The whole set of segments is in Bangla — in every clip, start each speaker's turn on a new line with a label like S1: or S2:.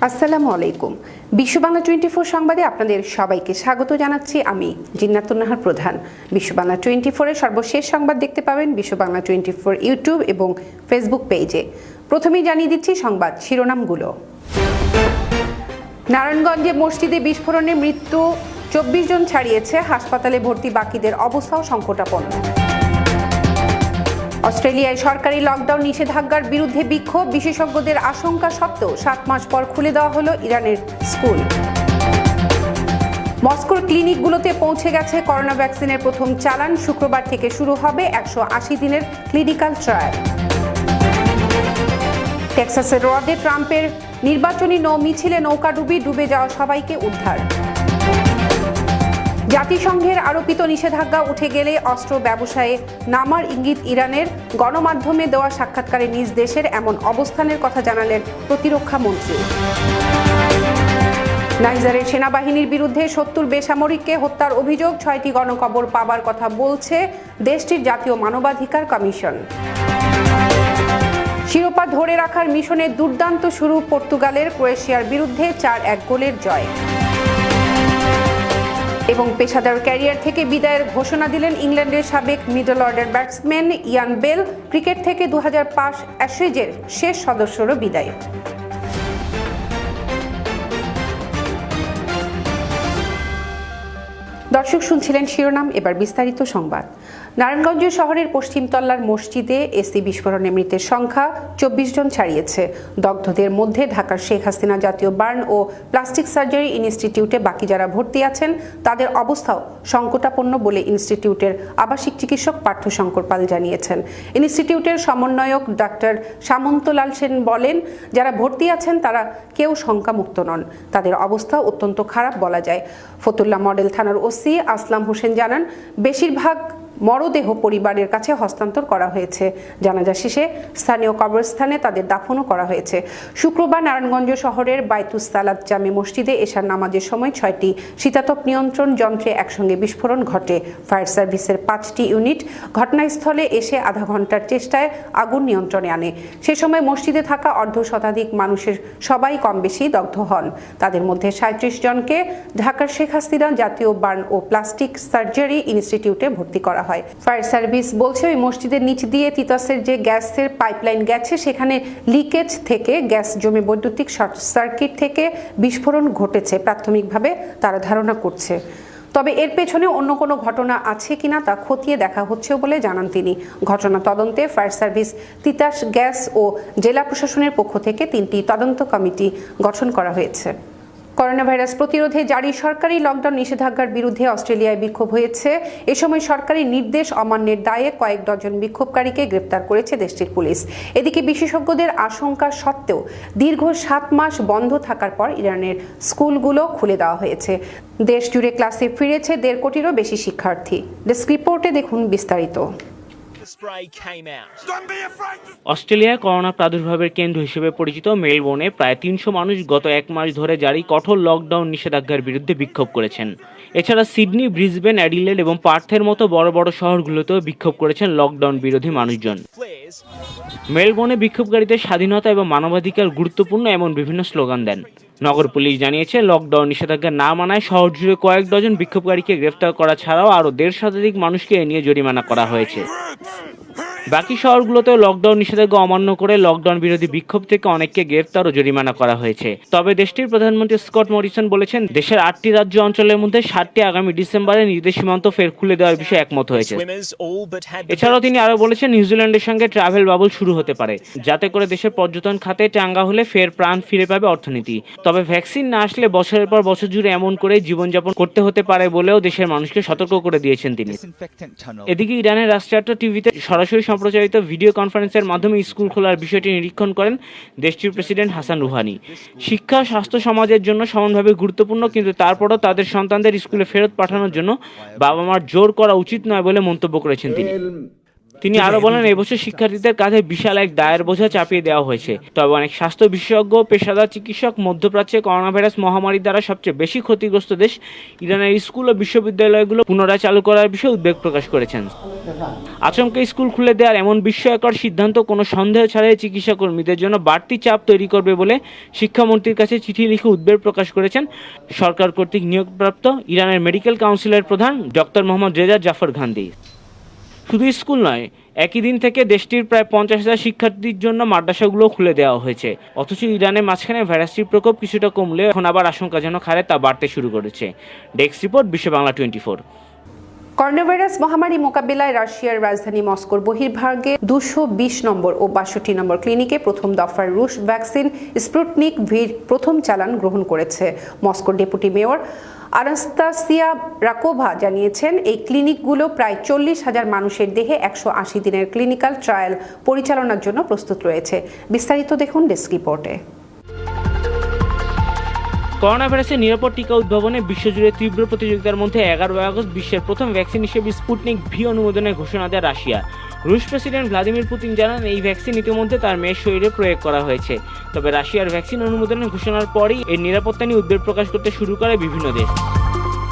S1: আসসালামু আলাইকুম। বিশ্ব বাংলা 24 সংবাদে আপনাদের সবাইকে স্বাগত জানাচ্ছি আমি জিন্নাতুন নাহার প্রধান। বিশ্ব বাংলা 24 এর সর্বশেষ সংবাদ দেখতে পাবেন বিশ্ব বাংলা 24 ইউটিউব এবং ফেসবুক পেজে। প্রথমেই জানিয়ে দিচ্ছি সংবাদ শিরোনামগুলো। নারায়ণগঞ্জে মসজিদে বিস্ফোরণে মৃত্যু 24 জন ছাড়িয়েছে, হাসপাতালে ভর্তি বাকিদের অবস্থাও সংকটাপন্ন। অস্ট্রেলিয়ায় সরকারি লকডাউন নিষেধাজ্ঞার বিরুদ্ধে বিক্ষোভ, বিশেষজ্ঞদের আশঙ্কা সত্ত্বেও 7 মাস পর খুলে দেওয়া হলো ইরানের স্কুল। মস্কোর ক্লিনিকগুলোতে পৌঁছে গেছে করোনা ভ্যাকসিনের প্রথম চালান, শুক্রবার থেকে শুরু হবে 180 দিনের ক্লিনিক্যাল ট্রায়াল। টেক্সাসের হ্রদে ট্রাম্পের নির্বাচনী মিছিলে নৌকাডুবি, ডুবে যাওয়া সবাইকে উদ্ধার। জাতিসংঘের আরোপিত নিষেধাজ্ঞা উঠে গেলে অস্ত্র ব্যবসায়ে নামার ইঙ্গিত ইরানের, গণমাধ্যমে দেওয়া সাক্ষাৎকারে নিজ দেশের এমন অবস্থানের কথা জানালেন প্রতিরক্ষা মন্ত্রী। নাইজারের সেনাবাহিনীর বিরুদ্ধে 70 বেসামরিককে হত্যার অভিযোগ, 6টি গণকবর পাবার কথা বলছে দেশটির জাতীয় মানবাধিকার কমিশন। শিরোপা ধরে রাখার মিশনে দুর্দান্ত শুরু পর্তুগালের, ক্রোয়েশিয়ার বিরুদ্ধে 4-1 গোলের জয়। এবং পেশাদার ক্যারিয়ার থেকে বিদায়ের ঘোষণা দিলেন ইংল্যান্ডের সাবেক middle order batsman Ian Bell. Cricket থেকে 2005 অ্যাশেজের শেষ সদস্যরও বিদায়। দর্শক শুনছিলেন শিরোনাম, এবার বিস্তারিত সংবাদ। নারায়ণগঞ্জ শহরের পশ্চিমতলার মসজিদে এসি বিস্ফোরণে মৃতের সংখ্যা 24 জন ছাড়িয়েছে। দগ্ধদের মধ্যে ঢাকার শেখ হাসিনা জাতীয় বার্ন ও প্লাস্টিক সার্জারি ইনস্টিটিউটে বাকি যারা ভর্তি আছেন তাদের অবস্থাও সংকটাপন্ন বলে ইনস্টিটিউটের আবাসিক চিকিৎসক পার্থ শঙ্কর পাল জানিয়েছেন। ইনস্টিটিউটের সমন্বয়ক ডাক্তার সামন্তলাল সেন বলেন, যারা ভর্তি আছেন তারা কেউ শঙ্কামুক্ত নন, তাদের অবস্থা অত্যন্ত খারাপ বলা যায়। ফতুল্লা মডেল থানার ওসি আসলাম হোসেন জানান, বেশিরভাগ মরদেহ পরিবারের কাছে হস্তান্তর করা হয়েছে। জানাজা শেষে স্থানীয় কবরস্থানে তাদের দাফনও করা হয়েছে। শুক্রবার নারায়ণগঞ্জ শহরের বাইতুস সালাত জামে মসজিদে এশার নামাজের সময় 6টি শীতাতপ নিয়ন্ত্রণ যন্ত্রে একসঙ্গে বিস্ফোরণ ঘটে। ফায়ার সার্ভিসের 5টি ইউনিট ঘটনাস্থলে এসে আধা ঘন্টার চেষ্টায় আগুন নিয়ন্ত্রণে আনে। সে সময় মসজিদে থাকা অর্ধশতাধিক মানুষের সবাই কম বেশি দগ্ধ হন। তাদের মধ্যে 37 জনকে ঢাকার শেখ হাসিনা জাতীয় বার্ন ও প্লাস্টিক সার্জারি ইনস্টিটিউটে ভর্তি করা হয়। ফায়ার সার্ভিস বলছে, ওই মসজিদের নিচ দিয়ে তিতাসের যে গ্যাসের পাইপলাইন গেছে সেখানে লিকেজ থেকে গ্যাস জমে বৈদ্যুতিক শর্ট সার্কিট থেকে বিস্ফোরণ ঘটেছে প্রাথমিকভাবে তারা ধারণা করছে। তবে এর পেছনে অন্য কোনো ঘটনা আছে কিনা তা খতিয়ে দেখা হচ্ছে বলে জানান তিনি। ঘটনা তদন্তে ফায়ার সার্ভিস, তিতাস গ্যাস ও জেলা প্রশাসনের পক্ষ থেকে 3টি তদন্ত কমিটি গঠন করা হয়েছে। করোনা ভাইরাস প্রতিরোধে জারি সরকারি লকডাউন নিষেধাজ্ঞার বিরুদ্ধে অস্ট্রেলিয়ায় বিক্ষোভ হয়েছে। এ সময় সরকারি নির্দেশ অমান্যের দায়ে কয়েক ডজন বিক্ষোভকারীকে গ্রেপ্তার করেছে দেশটির পুলিশ। এদিকে বিশেষজ্ঞদের আশঙ্কা সত্ত্বেও দীর্ঘ 7 মাস বন্ধ থাকার পর ইরানের স্কুলগুলো খুলে দেওয়া হয়েছে। দেশ জুড়ে ক্লাসে ফিরেছে 1.5 কোটিরও বেশি শিক্ষার্থী। ডেস্ক রিপোর্টে দেখুন বিস্তারিত।
S2: অস্ট্রেলিয়ায় করোনা প্রাদুর্ভাবের কেন্দ্র হিসেবে পরিচিত মেলবোর্নে প্রায় 300 মানুষ গত 1 মাস ধরে জারি কঠোর লকডাউন নিষেধাজ্ঞার বিরুদ্ধে বিক্ষোভ করেছেন। এছাড়া সিডনি, ব্রিসবেন, অ্যাডিলেড এবং পার্থের মতো বড় বড় শহরগুলোতেও বিক্ষোভ করেছেন লকডাউন বিরোধী মানুষজন। মেলবোর্নে বিক্ষোভকারীদের স্বাধীনতা এবং মানবাধিকার গুরুত্বপূর্ণ এমন বিভিন্ন স্লোগান দেন। নগর পুলিশ জানিয়েছে, লকডাউন নিষেধাজ্ঞা না মানায় শহর জুড়ে কয়েক ডজন বিক্ষোভকারীকে গ্রেফতার করা ছাড়াও আরও 1.5 শতাধিক মানুষকে এ নিয়ে জরিমানা করা হয়েছে। বাকি শহরগুলোতেও লকডাউন নিষেধাজ্ঞা অমান্য করে লকডাউন বিরোধী বিক্ষোভ থেকে অনেককে গ্রেফতার ও জরিমানা করা হয়েছে। তবে দেশটির প্রধানমন্ত্রী স্কট মরিসন বলেছেন, দেশের 8টি রাজ্য অঞ্চলের মধ্যে 7টি আগামী ডিসেম্বরে নিজেদের সীমান্ত ফের খুলে দেওয়ার বিষয়ে একমত হয়েছে। এছাড়াও তিনি আরো বলেছেন, নিউজিল্যান্ডের সঙ্গে ট্রাভেল বাবল শুরু হতে পারে, যাতে করে দেশের পর্যটন খাতে চাঙ্গা হলে ফের প্রাণ ফিরে পাবে অর্থনীতি। তবে ভ্যাকসিন না আসলে বছরের পর বছর জুড়ে এমন করে জীবনযাপন করতে হতে পারে বলেও দেশের মানুষকে সতর্ক করে দিয়েছেন তিনি। এদিকে ইরানের রাষ্ট্রায়ত্ত টিভিতে সরাসরি সম্প্রচারিত ভিডিও কনফারেন্সের মাধ্যমে স্কুল খোলার বিষয়টি নিরীক্ষণ করেন দেশটির প্রেসিডেন্ট হাসান রুহানি। শিক্ষা স্বাস্থ্য সমাজের জন্য সমানভাবে গুরুত্বপূর্ণ, কিন্তু তারপরও তাদের সন্তানদের স্কুলে ফেরত পাঠানোর জন্য বাবা মার জোর করা উচিত নয় বলে মন্তব্য করেছেন তিনি। তিনি আরো বলেন, এবছর শিক্ষার্থীদের কাঁধে বিশাল এক দায়ের বোঝা চাপিয়ে দেওয়া হয়েছে। তবে অনেক স্বাস্থ্য বিশেষজ্ঞ, পেশাদার চিকিৎসক মধ্যপ্রাচ্যে করোনা ভাইরাস মহামারীর দ্বারা সবচেয়ে বেশি ক্ষতিগ্রস্ত দেশ ইরানের স্কুল ও বিশ্ববিদ্যালয়গুলো পুনরায় চালু করার বিষয়ে উদ্বেগ প্রকাশ করেছেন। আচমকা স্কুল খুলে দেওয়ার এমন বিস্ময়কর সিদ্ধান্ত কোনো সন্দেহ ছাড়াই চিকিৎসা কর্মীদের জন্য বাড়তি চাপ তৈরি করবে বলে শিক্ষামন্ত্রীর কাছে চিঠি লিখে উদ্বেগ প্রকাশ করেছেন সরকার কর্তৃক নিয়োগপ্রাপ্ত ইরানের মেডিকেল কাউন্সিলের প্রধান ডক্টর মোহাম্মদ রেজা জাফর ঘান্দি। শুধু স্কুল নয়, একই দিন থেকে দেশটির প্রায় 50,000 শিক্ষার্থীর জন্য মাদ্রাসাগুলো খুলে দেওয়া হয়েছে। অথচ ইরানের মাঝখানে ভাইরাসটির প্রকোপ কিছুটা কমলে এখন আবার আশঙ্কাজনক হারে তা বাড়তে শুরু করেছে। ডেস্ক রিপোর্ট, বিশ্ব বাংলা 24।
S1: করোনা ভাইরাস মহামারী মোকাবিলায় রাশিয়ার রাজধানী মস্কোর বহির্ভাগে 220 নম্বর ও 62 নম্বর ক্লিনিকে প্রথম দফার রুশ ভ্যাকসিন স্পুটনিক ভির প্রথম চালান গ্রহণ করেছে। মস্কোর ডেপুটি মেয়র আনাস্তাসিয়া রাকোভা জানিয়েছেন, এই ক্লিনিকগুলো প্রায় 40,000 মানুষের দেহে 180 দিনের ক্লিনিক্যাল ট্রায়াল পরিচালনার জন্য প্রস্তুত রয়েছে। বিস্তারিত দেখুন ডেস্ক রিপোর্টে।
S2: করোনা ভাইরাসের নিরাপদ টিকা উদ্ভাবনে বিশ্বজুড়ে তীব্র প্রতিযোগিতার মধ্যে 11 আগস্ট বিশ্বের প্রথম ভ্যাকসিন হিসেবে স্পুটনিক ভি অনুমোদনের ঘোষণা দেয় রাশিয়া। রুশ প্রেসিডেন্ট ভ্লাদিমির পুতিন জানান, এই ভ্যাকসিন ইতিমধ্যে তার মেয়ের শরীরে প্রয়োগ করা হয়েছে। তবে রাশিয়ার ভ্যাকসিন অনুমোদনের ঘোষণার পরই এর নিরাপত্তা নিয়ে উদ্বেগ প্রকাশ করতে শুরু করে বিভিন্ন দেশ।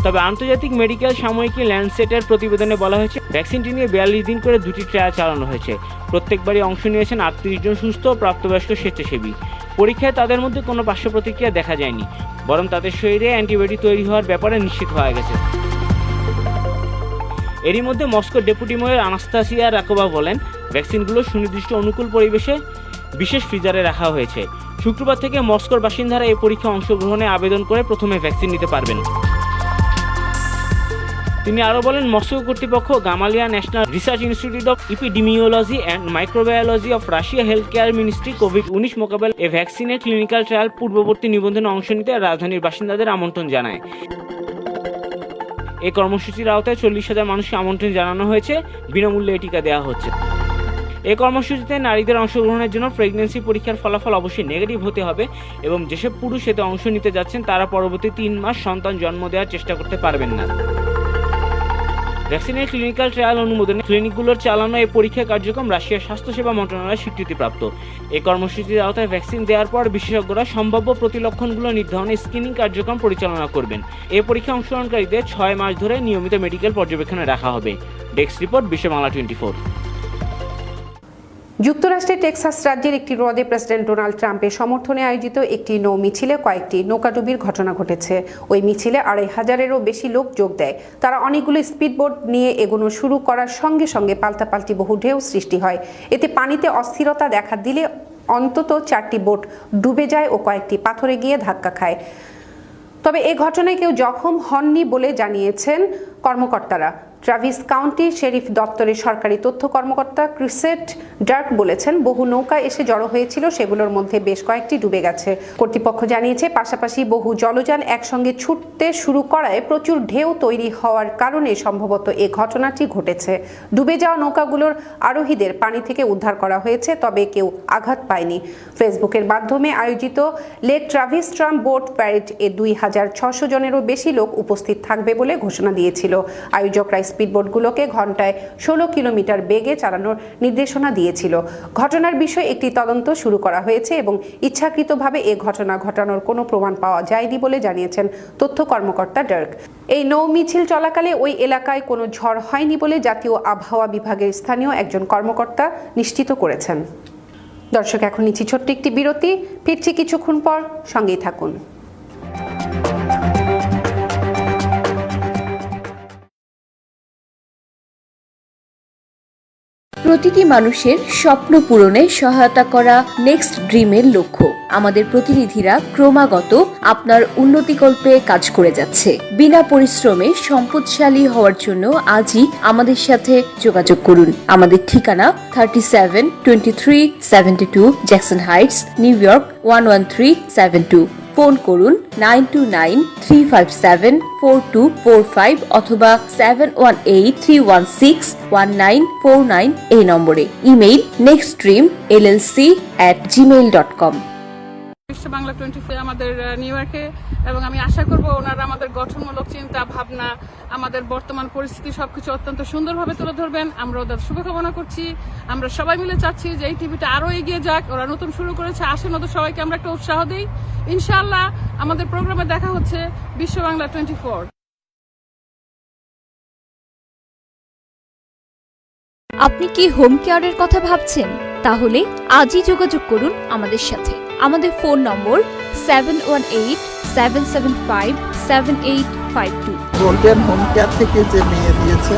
S2: তবে আন্তর্জাতিক মেডিকেল সাময়িকী ল্যান্ডসেটের প্রতিবেদনে বলা হয়েছে, ভ্যাকসিনটি নিয়ে 42 দিন করে 2টি ট্রায়াল চালানো হয়েছে। প্রত্যেকবারই অংশ নিয়েছেন 38 জন সুস্থ প্রাপ্তবয়স্ক স্বেচ্ছাসেবী। পরীক্ষায় তাদের মধ্যে কোনো পার্শ্ব প্রতিক্রিয়া দেখা যায়নি, বরং তাদের শরীরে অ্যান্টিবডি তৈরি হওয়ার ব্যাপারে নিশ্চিত হয়ে গেছে। এরই মধ্যে মস্কোর ডেপুটি মেয়র আনাস্তাসিয়া রাকোভা বলেন, ভ্যাকসিনগুলো সুনির্দিষ্ট অনুকূল পরিবেশে বিশেষ ফ্রিজারে রাখা হয়েছে। শুক্রবার থেকে মস্কোর বাসিন্দারা এই পরীক্ষায় অংশগ্রহণে আবেদন করে প্রথমে ভ্যাকসিন নিতে পারবেন। তিনি আরও বলেন, মস্কো কর্তৃপক্ষ Gamaleya National Research Institute of Epidemiology and Microbiology of Russia Health Care Ministry কোভিড-19 মোকাবেলা এ ভ্যাকসিনের ক্লিনিক্যাল ট্রায়াল পূর্ববর্তী নিবন্ধনে অংশ নিতে রাজধানীর বাসিন্দাদের আমন্ত্রণ জানায়। এই কর্মসূচির আওতায় 40,000 মানুষকে আমন্ত্রণ জানানো হয়েছে। বিনামূল্যে এই টিকা দেওয়া হচ্ছে। এই কর্মসূচিতে নারীদের অংশগ্রহণের জন্য প্রেগন্যান্সি পরীক্ষার ফলাফল অবশ্যই নেগেটিভ হতে হবে এবং যেসব পুরুষ এতে অংশ নিতে যাচ্ছেন তারা পরবর্তী 3 মাস সন্তান জন্ম দেওয়ার চেষ্টা করতে পারবেন না। ভ্যাকসিনের ক্লিনিক্যাল ট্রায়াল অনুমোদনে ক্লিনিকগুলোর চালানো এই পরীক্ষা কার্যক্রম রাশিয়ার স্বাস্থ্যসেবা মন্ত্রণালয়ের স্বীকৃতিপ্রাপ্ত। এই কর্মসূচির আওতায় ভ্যাকসিন দেওয়ার পর বিশেষজ্ঞরা সম্ভাব্য প্রতিলক্ষণগুলো নির্ধারণে স্ক্রিনিং কার্যক্রম পরিচালনা করবেন। এই পরীক্ষা অংশগ্রহণকারীদের 6 মাস ধরে নিয়মিত মেডিকেল পর্যবেক্ষণে রাখা হবে। ডেস্ক রিপোর্ট, বিশ্ব বাংলা 24।
S1: যুক্তরাষ্ট্রের টেক্সাস রাজ্যের একটি হ্রদে প্রেসিডেন্ট ডোনাল্ড ট্রাম্পের সমর্থনে আয়োজিত একটি নৌ মিছিলে কয়েকটি নৌকাডুবির ঘটনা ঘটেছে। ওই মিছিলে 2,500-এরও বেশি লোক যোগ দেয়। তারা অনেকগুলো স্পিডবোট নিয়ে এগোনো শুরু করার সঙ্গে সঙ্গে পাল্টাপাল্টি বহু ঢেউ সৃষ্টি হয়। এতে পানিতে অস্থিরতা দেখা দিলে অন্তত 4টি বোট ডুবে যায় ও কয়েকটি পাথরে গিয়ে ধাক্কা খায়। তবে এ ঘটনায় কেউ জখম হননি বলে জানিয়েছেন কর্মকর্তারা। ট্রাভিস কাউন্টি শেরিফ দপ্তরের সরকারি তথ্য কর্মকর্তা ক্রিসেট ডার্ক বলেছেন, বহু নৌকা এসে জড়ো হয়েছিল, সেগুলোর মধ্যে বেশ কয়েকটি ডুবে গেছে। কর্তৃপক্ষ জানিয়েছে, পাশাপাশি বহু জলযান একসঙ্গে ছুটতে শুরু করায় প্রচুর ঢেউ তৈরি হওয়ার কারণে সম্ভবত এ ঘটনাটি ঘটেছে। ডুবে যাওয়া নৌকাগুলোর আরোহীদের পানি থেকে উদ্ধার করা হয়েছে, তবে কেউ আঘাত পায়নি। ফেসবুকের মাধ্যমে আয়োজিত Lake Travis Trump boat parade এ 2,600 জনেরও বেশি লোক উপস্থিত থাকবে বলে ঘোষণা দিয়েছিল। আয়োজকরা স্পিডবোটগুলোকে ঘন্টায় 16 কিলোমিটার বেগে চালানোর নির্দেশনা দিয়েছিল। ঘটনার বিষয়ে একটি তদন্ত শুরু করা হয়েছে এবং ইচ্ছাকৃতভাবে এ ঘটনা ঘটানোর কোনো প্রমাণ পাওয়া যায়নি বলে জানিয়েছেন তথ্য কর্মকর্তা ডার্ক। এই নৌ মিছিল চলাকালে ওই এলাকায় কোনো ঝড় হয়নি বলে জাতীয় আবহাওয়া বিভাগের স্থানীয় একজন কর্মকর্তা নিশ্চিত করেছেন। দর্শক, এখন নিচ্ছি ছোট্ট একটি বিরতি, ফিরছি কিছুক্ষণ পর, সঙ্গেই থাকুন।
S3: প্রতিটি মানুষের স্বপ্ন পূরণে সহায়তা করা নেক্সট ড্রিমের লক্ষ্য। আমাদের প্রতিনিধিরা ক্রমাগত আপনার উন্নতিকল্পে কাজ করে যাচ্ছে। বিনা পরিশ্রমে সম্পদশালী হওয়ার জন্য আজই আমাদের সাথে যোগাযোগ করুন। আমাদের ঠিকানা 372372 Jackson Heights, new York 11372। Phone করুন 9293574245 অথবা 7183161949 এই নম্বরে। Email nextdreamllc@gmail.com।
S4: বিশ্ব বাংলা 24 আমাদের নিউ ইয়র্কে, এবং আমি আশা করব ওনারা আমাদের গঠনমূলক চিন্তা ভাবনা, আমাদের বর্তমান পরিস্থিতি সবকিছু অত্যন্ত সুন্দরভাবে তুলে ধরবেন। আমরা ওদের শুভকামনা করছি। আমরা সবাই মিলে চাচ্ছি যে এই টিভিটা আরো এগিয়ে যাক। ওরা নতুন শুরু করেছে, আসেন ওদের সবাইকে আমরা একটা উৎসাহ দিই। ইনশাআল্লাহ আমাদের প্রোগ্রামে দেখা হচ্ছে বিশ্ব বাংলা 24।
S3: আপনি কি হোম কেয়ারের কথা ভাবছেন? তাহলে আজই যোগাযোগ করুন আমাদের সাথে। আমাদের ফোন নম্বর 7187757852।
S5: গোল্ডেন হোম কেয়ার থেকে যে মেয়ে দিয়েছে,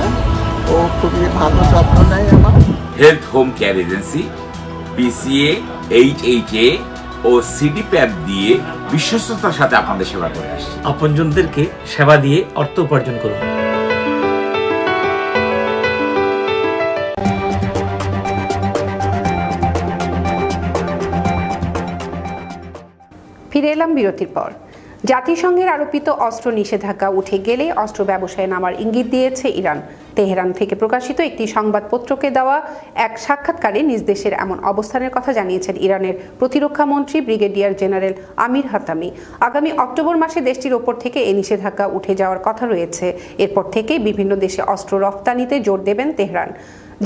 S5: ও খুবই ভালো যত্ন নেয় আমার।
S6: Health home care agency BCA 8HA ও CDPAP দিয়ে বিশ্বস্ততার সাথে আপনাদের সেবা করে আসছে।
S7: আপনজনদেরকে সেবা দিয়ে অর্থ উপার্জন করুন।
S1: ফিরে এলাম বিরতির পর। জাতিসংঘের আরোপিত অস্ত্র নিষেধাজ্ঞা উঠে গেলে অস্ত্র ব্যবসায় নামার ইঙ্গিত দিয়েছে ইরান। তেহরান থেকে প্রকাশিত একটি সংবাদপত্রকে দেওয়া এক সাক্ষাৎকারে নিজ দেশের এমন অবস্থানের কথা জানিয়েছেন ইরানের প্রতিরক্ষা মন্ত্রী ব্রিগেডিয়ার জেনারেল আমির হাতামি। আগামী অক্টোবর মাসে দেশটির ওপর থেকে এই নিষেধাজ্ঞা উঠে যাওয়ার কথা রয়েছে। এরপর থেকেই বিভিন্ন দেশে অস্ত্র রফতানিতে জোর দেবেন তেহরান।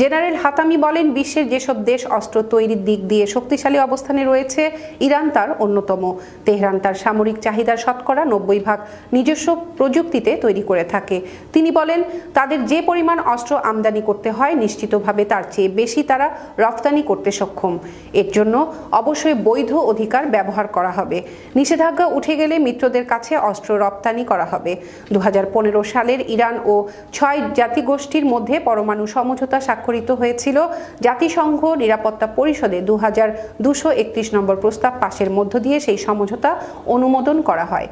S1: জেনারেল হাতামি বলেন, বিশ্বের যেসব দেশ অস্ত্র তৈরির দিক দিয়ে শক্তিশালী অবস্থানে রয়েছে, ইরান তার অন্যতম। তেহরান তার সামরিক চাহিদার শতকরা 90% নিজস্ব প্রযুক্তিতে তৈরি করে থাকে। তিনি বলেন, তাদের যে পরিমাণ অস্ত্র আমদানি করতে হয় নিশ্চিতভাবে তার চেয়ে বেশি তারা রফতানি করতে সক্ষম। এর জন্য অবশ্যই বৈধ অধিকার ব্যবহার করা হবে। নিষেধাজ্ঞা উঠে গেলে মিত্রদের কাছে অস্ত্র রপ্তানি করা হবে। 2015 সালের ইরান ও 6 জাতিগোষ্ঠীর মধ্যে পরমাণু সমঝোতা স্বাক্ষরিত হয়েছিল। জাতিসংঘ নিরাপত্তা পরিষদে 2231 নম্বর প্রস্তাব পাশের মধ্য দিয়ে সেই সমঝোতা অনুমোদন করা হয়।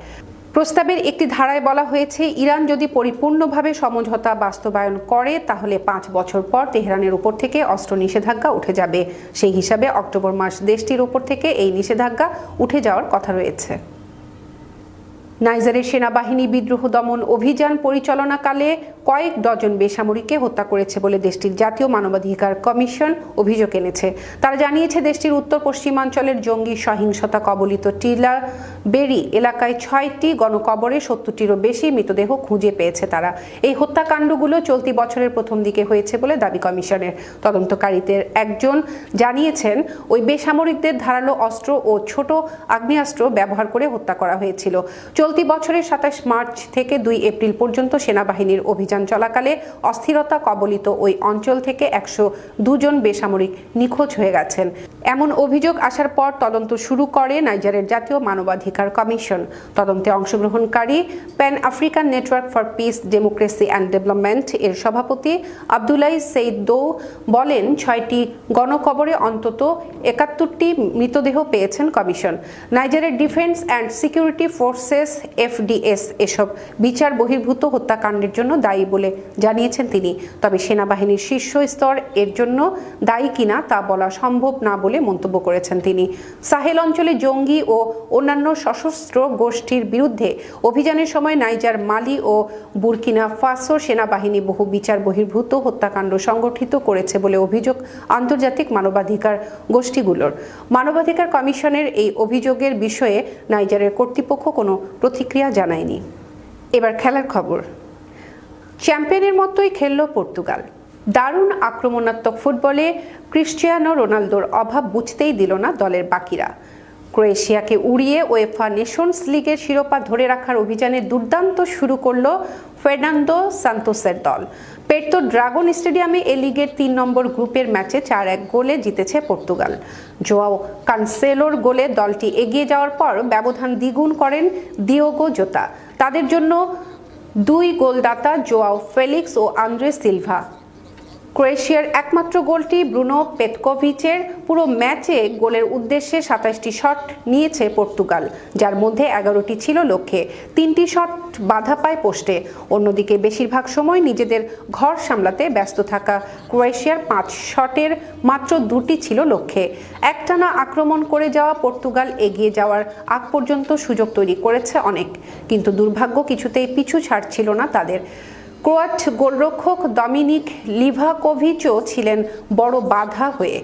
S1: প্রস্তাবের একটি ধারায় বলা হয়েছে, ইরান যদি পরিপূর্ণভাবে সমঝোতা বাস্তবায়ন করে তাহলে 5 বছর পর তেহরানের উপর থেকে অস্ত্র নিষেধাজ্ঞা উঠে যাবে। সেই হিসাবে অক্টোবর মাস দেশটির উপর থেকে এই নিষেধাজ্ঞা উঠে যাওয়ার কথা রয়েছে। নাইজারের সেনাবাহিনী বিদ্রোহ দমন অভিযান পরিচালনাকালে কয়েক ডজন বেসামরিককে হত্যা করেছে বলে দেশটির জাতীয় মানবাধিকার কমিশন অভিযোগ এনেছে। তারা জানিয়েছে, দেশটির উত্তর পশ্চিমাঞ্চলের জঙ্গি সহিংসতা কবলিত টিলা বেরি এলাকায় 6টি গণকবরে 70টিরও বেশি মৃতদেহ খুঁজে পেয়েছে তারা। এই হত্যাকাণ্ডগুলো চলতি বছরের প্রথম দিকে হয়েছে বলে দাবি কমিশনের। তদন্তকারীদের একজন জানিয়েছেন, ওই বেসামরিকদের ধারালো অস্ত্র ও ছোট আগ্নেয়াস্ত্র ব্যবহার করে হত্যা করা হয়েছিল। চলতি বছরের 27 মার্চ থেকে 2 এপ্রিল পর্যন্ত সেনাবাহিনীর অভিযান চলাকালে অস্থিরতা কবলিত ওই অঞ্চল থেকে 102 জন বেসামরিক নিখোঁজ হয়ে গেছেন। এমন অভিযোগ আসার পর তদন্ত শুরু করে নাইজারের জাতীয় মানবাধিকার কমিশন। তদন্তে অংশগ্রহণকারী pan African network for piece, democracy and development এর সভাপতি আব্দুল্লাহ সেইদৌ বলেন, 6টি গণকবরে অন্তত 71টি মৃতদেহ পেয়েছেন কমিশন। নাইজারের defence and security forces FDS এসব বিচার বহির্ভূত হত্যাকাণ্ডের জন্য দায়ী বলে জানিয়েছেন তিনি। তবে সেনাবাহিনীর শীর্ষ স্তর এর জন্য দায়ী কিনা তা বলা সম্ভব না বলে মন্তব্য করেছেন তিনি। সাহেল অঞ্চলে জঙ্গি ও অন্যান্য সশস্ত্র গোষ্ঠীর বিরুদ্ধে অভিযানের সময় নাইজার, মালি ও বুরকিনা ফাসো সেনাবাহিনী বহু বিচার বহির্ভূত হত্যাকাণ্ড সংগঠিত করেছে বলে অভিযোগ আন্তর্জাতিক মানবাধিকার গোষ্ঠীগুলোর। মানবাধিকার কমিশনের এই অভিযোগের বিষয়ে নাইজারের কর্তৃপক্ষ কোনো প্রতিক্রিয়া জানায়নি। এবার খেলার খবর। চ্যাম্পিয়নের মতোই খেলল পর্তুগাল। দারুণ আক্রমণাত্মক ফুটবলে ক্রিস্টিয়ানো রোনালদোর অভাব বুঝতেই দিল না দলের বাকিরা। ক্রোয়েশিয়াকে উড়িয়ে ওয়েফা নেশনস লিগের শিরোপা ধরে রাখার অভিযানে দুর্দান্ত শুরু করল ফের্নান্দো সান্তোসের দল। পের্তো ড্রাগন স্টেডিয়ামে এ লিগের 3 নম্বর গ্রুপের ম্যাচে 4-1 গোলে জিতেছে পর্তুগাল। জোয়াও কানসেলোর গোলে দলটি এগিয়ে যাওয়ার পর ব্যবধান দ্বিগুণ করেন দিয়েগো জোতা। তাদের জন্য 2 গোলদাতা জোয়াও ফেলিক্স ও আন্দ্রে সিলভা। ক্রোয়েশিয়ার একমাত্র গোলটি ব্রুনো পেতকোভিচের। পুরো ম্যাচে গোলের উদ্দেশ্যে 27টি শট নিয়েছে পর্তুগাল, যার মধ্যে 11টি ছিল লক্ষ্যে। 3টি শট বাধা পায় পোস্টে। অন্যদিকে বেশিরভাগ সময় নিজেদের ঘর সামলাতে ব্যস্ত থাকা ক্রোয়েশিয়ার 5 শটের মাত্র 2টি ছিল লক্ষ্যে। একটানা আক্রমণ করে যাওয়া পর্তুগাল এগিয়ে যাওয়ার আগ পর্যন্ত সুযোগ তৈরি করেছে অনেক, কিন্তু দুর্ভাগ্য কিছুতেই পিছু ছাড়ছিল না তাদের। ক্রোয়াট গোলরক্ষক দমিনিক লিভাকোভিচও ছিলেন বড় বাধা হয়ে।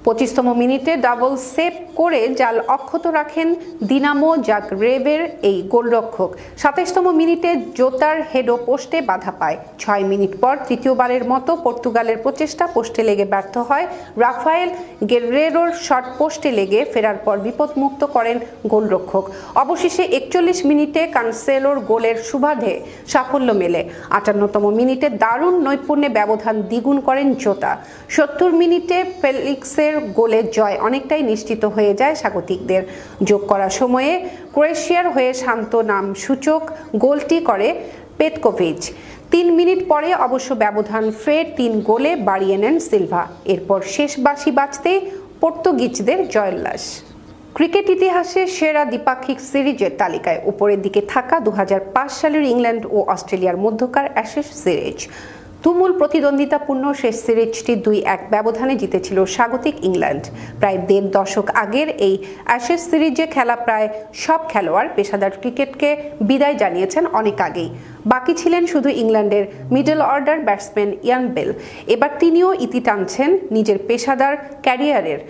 S1: 25তম মিনিটে ডাবল সেভ করে জাল অক্ষত রাখেন দিনামো জাগরেবের এই গোলরক্ষক। 27তম মিনিটে জোতার হেডো পোস্টে বাধা পায়। 6 মিনিট পর তৃতীয়বারের মতো পর্তুগালের প্রচেষ্টা পোস্টে লেগে ব্যর্থ হয়। রাফায়েল গেররেরোর শট পোস্টে লেগে ফেরার পর বিপদমুক্ত করেন গোলরক্ষক। অবশেষে 41 মিনিটে কানসেলোর গোলের সুবাদে সাফল্য মেলে। 58তম মিনিটে দারুণ নৈপুণ্যে ব্যবধান দ্বিগুণ করেন জোতা। 70 মিনিটে ফেলিক্সের গোলে জয় অনেকটাই নিশ্চিত হয়ে যায় স্বাগতিকদের। যোগ করা সময়ে ক্রোয়েশিয়ার হয়ে শান্ত নাম সূচক গোলটি করে পেতকোভিচ। 3 মিনিট পরে অবশ্য ব্যবধান ফের 3 গোলে বাড়িয়ে নেন সিলভা। এরপর শেষ বাঁশি বাজতেই পর্তুগিজদের জয়োল্লাস। ক্রিকেট ইতিহাসে সেরা দ্বিপাক্ষিক সিরিজের তালিকায় উপরের দিকে থাকা 2005 সালের ইংল্যান্ড ও অস্ট্রেলিয়ার মধ্যকার অ্যাশেজ সিরিজ। তুমুল প্রতিদ্বন্দ্বিতাপূর্ণ শেষ সিরিজটি 2-1 ব্যবধানে জিতেছিল স্বাগতিক ইংল্যান্ড। প্রায় 1.5 দশক আগের এই অ্যাশেজ সিরিজে খেলা প্রায় সব খেলোয়াড় পেশাদার ক্রিকেটকে বিদায় জানিয়েছেন অনেক আগেই। বাকি ছিলেন শুধু ইংল্যান্ডের middle order batsman Ian Bell. এবার তিনিও ইতি টানছেন নিজের পেশাদার ক্যারিয়ারের।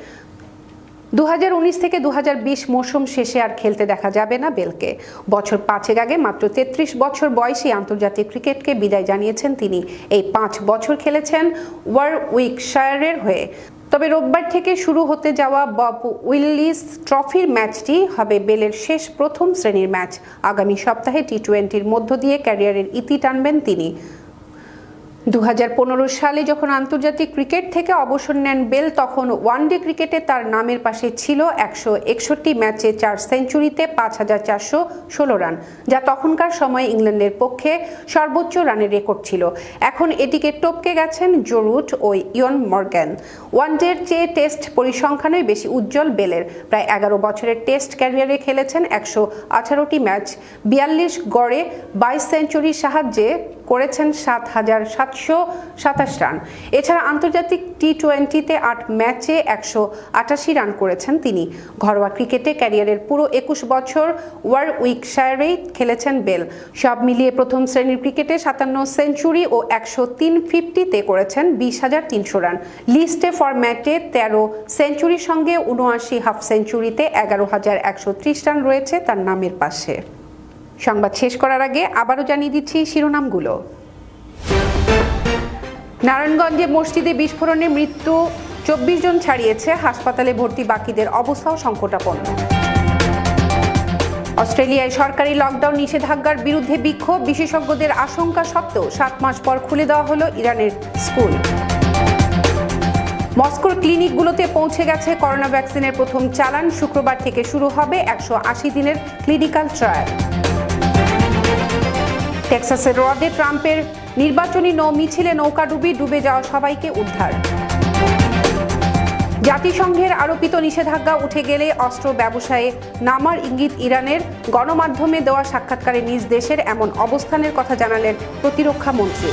S1: 2019 থেকে 2020 মৌসুম শেষে আর খেলতে দেখা যাবে না বেলকে। বছর 5 আগে মাত্র 33 বছর বয়সী আন্তর্জাতিক ক্রিকেটকে বিদায় জানিয়েছেন তিনি। এই 5 বছর খেলেছেন ওয়ারউইকশায়ারের হয়ে। তবে রোববার থেকে শুরু হতে যাওয়া বব উইলিস ট্রফির ম্যাচটি হবে বেলের শেষ প্রথম শ্রেণীর ম্যাচ। আগামী সপ্তাহে টি20-র মধ্য দিয়ে ক্যারিয়ারের ইতি টানবেন তিনি। 2015 সালে যখন আন্তর্জাতিক ক্রিকেট থেকে অবসর নেন বেল, তখন ওয়ানডে ক্রিকেটে তার নামের পাশে ছিল 161 ম্যাচে 4 সেঞ্চুরিতে 5416 রান, যা তখনকার সময়ে ইংল্যান্ডের পক্ষে সর্বোচ্চ রানের রেকর্ড ছিল। এখন এটিকে টপকে গেছেন জো রুট ও ইয়ন মর্গ্যান। ওয়ানডের চেয়ে টেস্ট পরিসংখ্যানই বেশি উজ্জ্বল বেলের। প্রায় 11 বছরের টেস্ট ক্যারিয়ারে খেলেছেন 118টি ম্যাচ, 42 গড়ে 22 সেঞ্চুরির সাহায্যে করেছেন 7727 রান। এছাড়া আন্তর্জাতিক টি20তে 8 ম্যাচে 188 রান করেছেন তিনি। ঘরোয়া ক্রিকেটে ক্যারিয়ারের পুরো 21 বছর ওয়ারউইকশায়ারেই খেলেছেন বেল। সব মিলিয়ে প্রথম শ্রেণীর ক্রিকেটে 57 সেঞ্চুরি ও 103 ফিফটিতে করেছেন 20,300 রান। লিস্টে ফরম্যাটে 13 সেঞ্চুরির সঙ্গে 79 হাফ সেঞ্চুরিতে 11,130 রান রয়েছে তার নামের পাশে। সংবাদ শেষ করার আগে আবারও জানিয়ে দিচ্ছি শিরোনামগুলো। নারায়ণগঞ্জে মসজিদে বিস্ফোরণে মৃত্যু, 24 জন ছাড়িয়েছে, হাসপাতালে ভর্তি বাকিদের অবস্থাও সংকটাপন্ন। অস্ট্রেলিয়ায় সরকারি লকডাউন নিষেধাজ্ঞার বিরুদ্ধে বিক্ষোভ, বিশেষজ্ঞদের আশঙ্কা সত্ত্বেও 7 মাস পর খুলে দেওয়া হলো ইরানের স্কুল। মস্কোর ক্লিনিকগুলোতে পৌঁছে গেছে করোনা ভ্যাকসিনের প্রথম চালান, শুক্রবার থেকে শুরু হবে 180 দিনের ক্লিনিক্যাল ট্রায়াল। টেক্সাসের হ্রদে ট্রাম্পের নির্বাচনী নৌ মিছিলে নৌকাডুবি, ডুবে যাওয়া সবাইকে উদ্ধার। জাতিসংঘের আরোপিত নিষেধাজ্ঞা উঠে গেলে অস্ত্র ব্যবসায়ে নামার ইঙ্গিত ইরানের, গণমাধ্যমে দেওয়া সাক্ষাৎকারে নিজ দেশের এমন অবস্থানের কথা জানালেন প্রতিরক্ষা মন্ত্রী।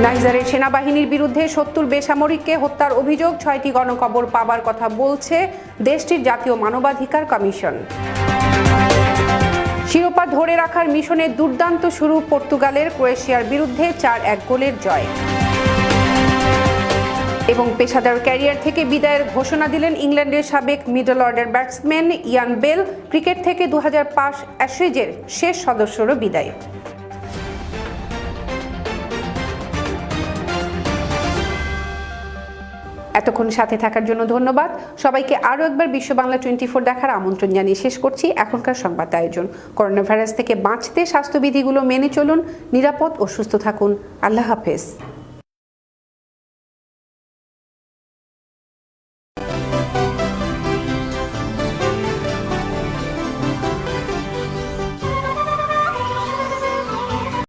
S1: নাইজারের সেনাবাহিনীর বিরুদ্ধে 70 বেসামরিককে হত্যার অভিযোগ, 6টি গণকবর পাবার কথা বলছে দেশটির জাতীয় মানবাধিকার কমিশন। শিরোপা ধরে রাখার মিশনে দুর্দান্ত শুরু পর্তুগালের, ক্রোয়েশিয়ার বিরুদ্ধে 4-1 গোলের জয়। এবং পেশাদার ক্যারিয়ার থেকে বিদায়ের ঘোষণা দিলেন ইংল্যান্ডের সাবেক middle order batsman Ian Bell. Cricket থেকে 2005 অ্যাশেজের শেষ সদস্যরও বিদায়। এতক্ষণ সাথে থাকার জন্য ধন্যবাদ সবাইকে। আরও একবার বিশ্ব বাংলা 24 দেখার আমন্ত্রণ জানিয়ে শেষ করছি এখনকার সংবাদ আয়োজন। করোনা ভাইরাস থেকে বাঁচতে স্বাস্থ্যবিধিগুলো মেনে চলুন, নিরাপদ ও সুস্থ থাকুন। আল্লাহ হাফেজ।